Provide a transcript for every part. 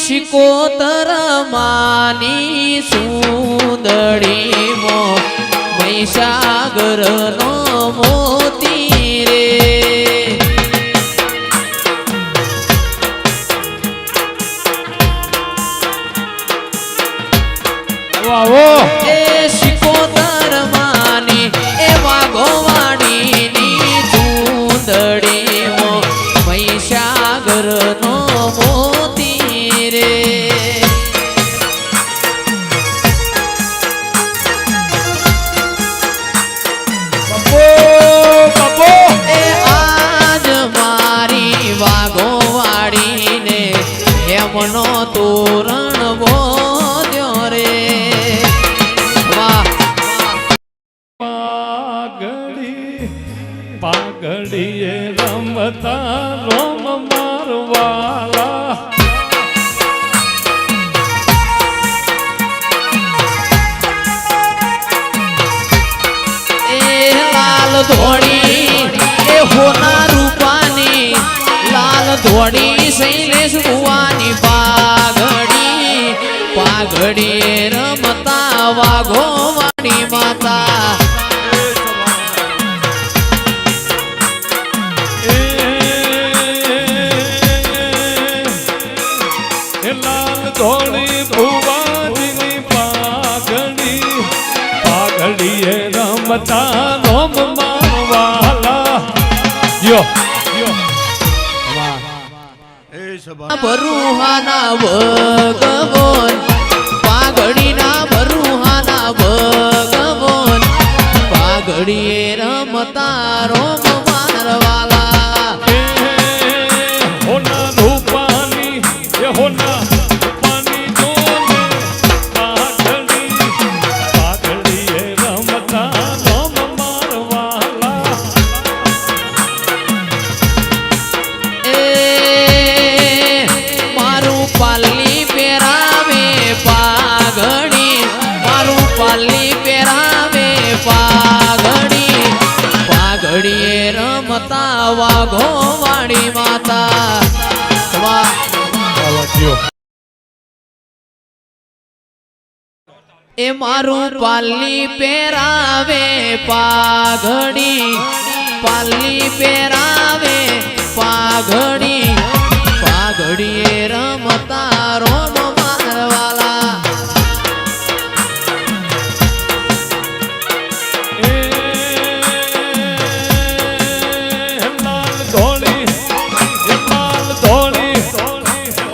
શિકોતર માની સુંદડી મો મહીસાગર નો મોતી રે એ શિકોતર માની એ વાઘોવાડીની સુંદડી મો મહીસાગર નો મોતી રે નો તોરણ બોલ્યો રે પાઘડીએ રમતા રોમ મારવાલા એ લાલ ધોળી એ હોના રૂપાની લાલ ધોળી શૈલેષ ભુવાની પાઘડી રમતા વાઘોવાડી માતા લાલ ધોળી ભુવાજીની પાઘડીએ રમતા રોમ મારવાલા યો ભરુહાના ભગવન પાઘડીના ભરુહાના ભગવન પાઘડીએ રમતા રોમ મારવાલા હોના રૂપાની એ હોના રૂપાની જોને પાઘડીએ રમતા રોમ મારવાલા પાલની પહેરાવે પાઘડી મારું પાલની પહેરાવે પાઘડીએ રમતા વાઘોવાડી માતા એ મારું પાલની પહેરાવે પાઘડી પાલની પહેરાવે પાઘડીએ રમતા રોમ મારવાલા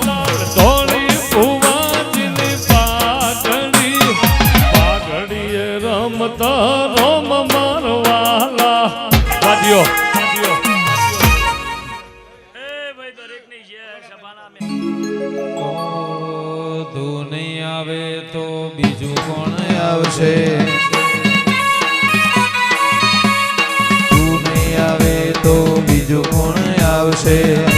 લાલ ધોળી ભુવાજીની પાઘડીએ રમતા રોમ મારવાલા વાદ્યો તું નહીં આવે તો બીજું કોણ આવશે તું નહીં આવે તો બીજું કોણ આવશે